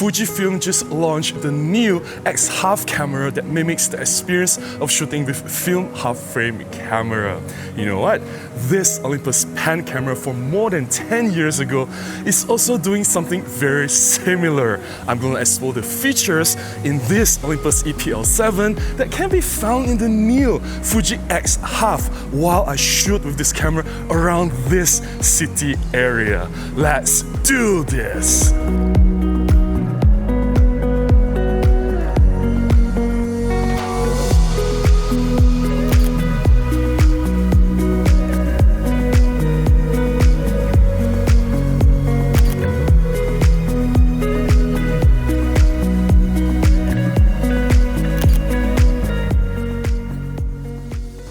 Fujifilm just launched the new X Half camera that mimics the experience of shooting with film half-frame camera. You know what? This Olympus PEN camera from more than 10 years ago is also doing something very similar. I'm going to explore the features in this Olympus E-PL7 that can be found in the new Fuji X Half while I shoot with this camera around this city area. Let's do this!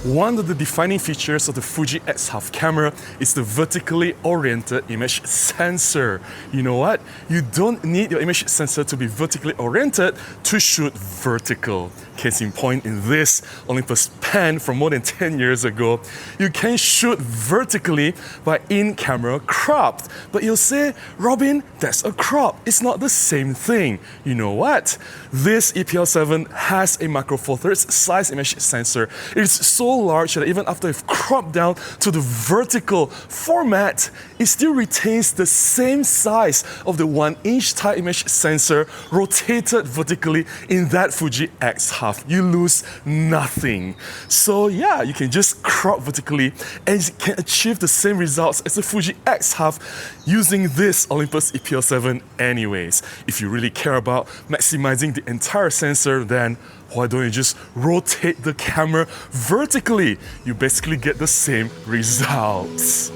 One of the defining features of the Fuji X Half camera is the vertically oriented image sensor. You know what? You don't need your image sensor to be vertically oriented to shoot vertical. Case in point, in this Olympus PEN from more than 10 years ago, you can shoot vertically by in-camera cropped. But you'll say, Robin, that's a crop. It's not the same thing. You know what? This E-PL7 has a micro four thirds size image sensor. It is so large that even after it's cropped down to the vertical format, it still retains the same size of the 1-inch type image sensor rotated vertically in that Fuji X Half. You lose nothing. So yeah, you can just crop vertically and you can achieve the same results as the Fuji X Half using this Olympus E-PL7 anyways. If you really care about maximizing the entire sensor, then why don't you just rotate the camera vertically? You basically get the same results.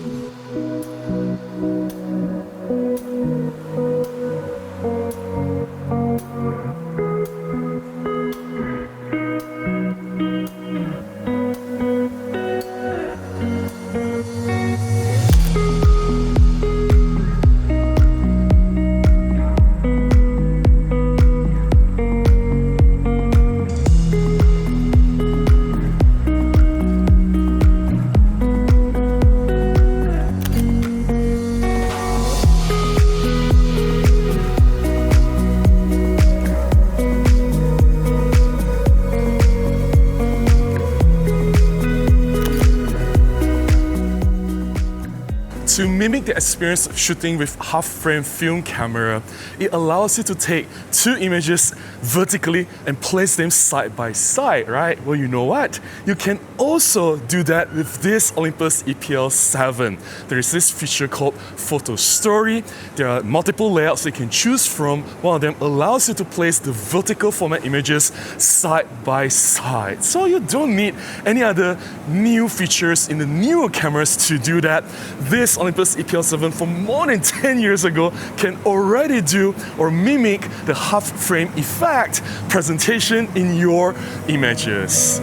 To mimic the experience of shooting with half-frame film camera, it allows you to take two images vertically and place them side by side, right? Well, you know what? You can also do that with this Olympus E-PL7. There is this feature called Photo Story. There are multiple layouts you can choose from. One of them allows you to place the vertical format images side by side. So you don't need any other new features in the newer cameras to do that. This Olympus E-PL7 from more than 10 years ago can already do or mimic the half-frame effect presentation in your images.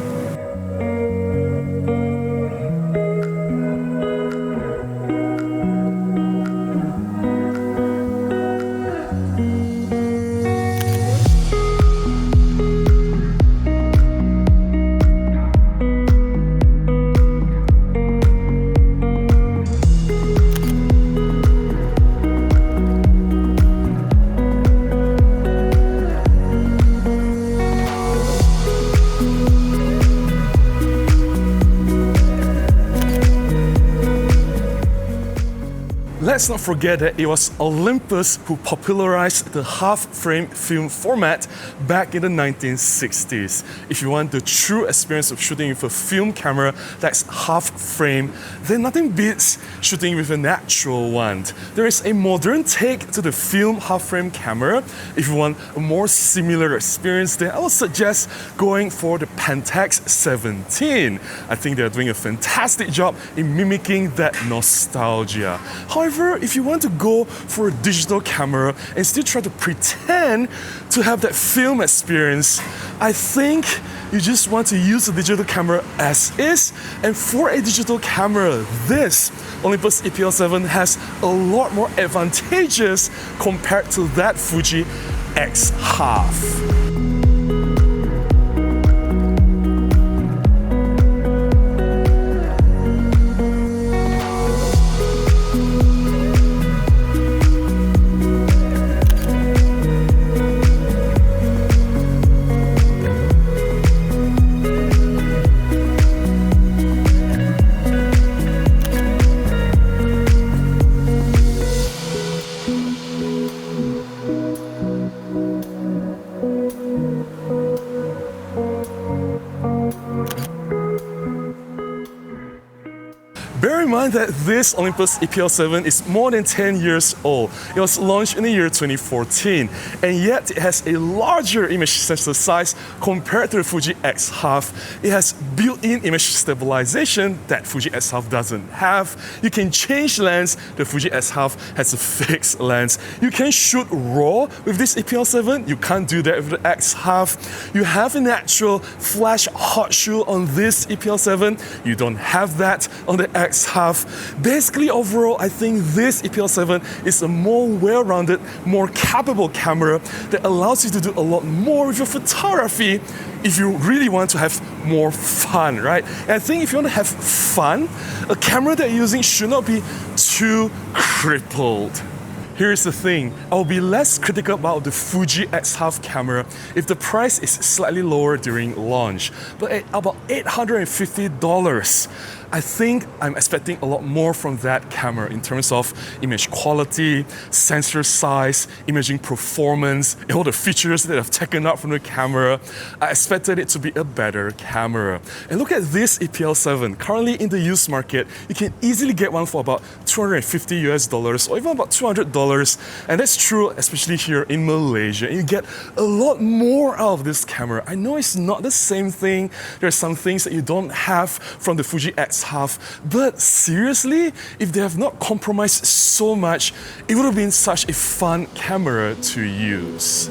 Let's not forget that it was Olympus who popularized the half-frame film format back in the 1960s. If you want the true experience of shooting with a film camera that's half-frame, then nothing beats shooting with a natural one. There is a modern take to the film half-frame camera. If you want a more similar experience, then I would suggest going for the Pentax 17. I think they're doing a fantastic job in mimicking that nostalgia. However, if you want to go for a digital camera and still try to pretend to have that film experience, I think you just want to use the digital camera as is. And for a digital camera, this Olympus E-PL7 has a lot more advantages compared to that Fuji X Half. mind that this Olympus E-PL7 is more than 10 years old. It was launched in the year 2014, and yet it has a larger image sensor size compared to the Fuji X Half. It has built-in image stabilization that Fuji X Half doesn't have. You can change lens. The Fuji X Half has a fixed lens. You can shoot RAW with this E-PL7. You can't do that with the X Half. You have a natural flash hot shoe on this E-PL7. You don't have that on the X Half. Basically, overall, I think this E-PL7 is a more well-rounded, more capable camera that allows you to do a lot more with your photography if you really want to have more fun, right? And I think if you want to have fun, a camera that you're using should not be too crippled. Here's the thing, I'll be less critical about the Fuji X Half camera if the price is slightly lower during launch. But at about $850, I think I'm expecting a lot more from that camera in terms of image quality, sensor size, imaging performance, and all the features that I've taken out from the camera. I expected it to be a better camera. And look at this E-PL7. Currently in the used market, you can easily get one for about $250 US or even about $200. And that's true, especially here in Malaysia. And you get a lot more out of this camera. I know it's not the same thing. There's some things that you don't have from the Fuji X Half, but seriously, if they have not compromised so much, it would have been such a fun camera to use.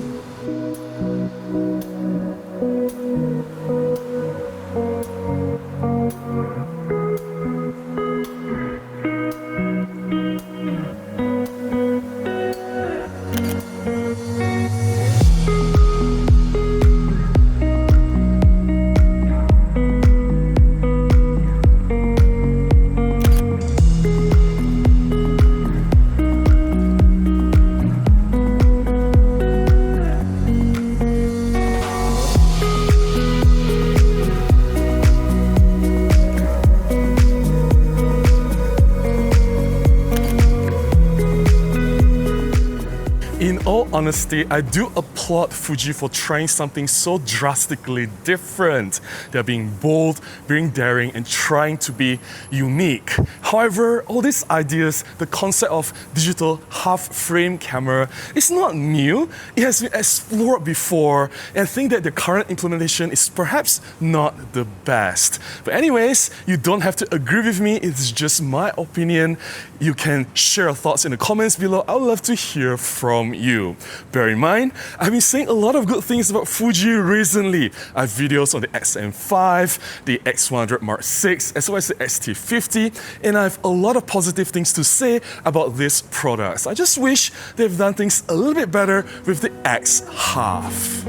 In all honesty, I do applaud Fuji for trying something so drastically different. They're being bold, being daring, and trying to be unique. However, all these ideas, the concept of digital half-frame camera, is not new. It has been explored before, and I think that the current implementation is perhaps not the best. But anyways, you don't have to agree with me. It's just my opinion. You can share your thoughts in the comments below. I would love to hear from you. Bear in mind, I've been saying a lot of good things about Fuji recently. I have videos on the XM5, the X100 Mark VI, as well as the X-T50, and I have a lot of positive things to say about these products. I just wish they've done things a little bit better with the X Half.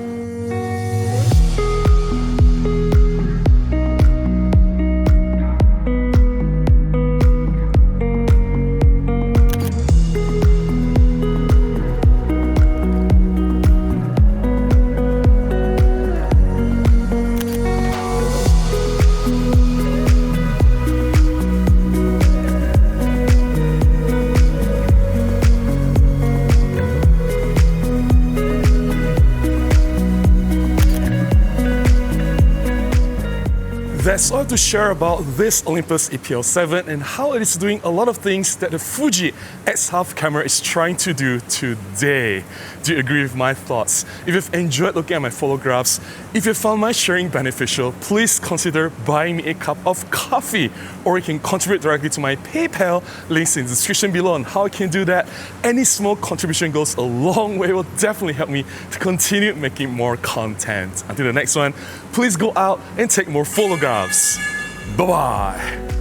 That's all to share about this Olympus E-PL7 and how it is doing a lot of things that the Fuji X Half camera is trying to do today. Do you agree with my thoughts? If you've enjoyed looking at my photographs, if you found my sharing beneficial, please consider buying me a cup of coffee, or you can contribute directly to my PayPal. Links in the description below on how you can do that. Any small contribution goes a long way. It will definitely help me to continue making more content. Until the next one, please go out and take more photographs. Bye-bye.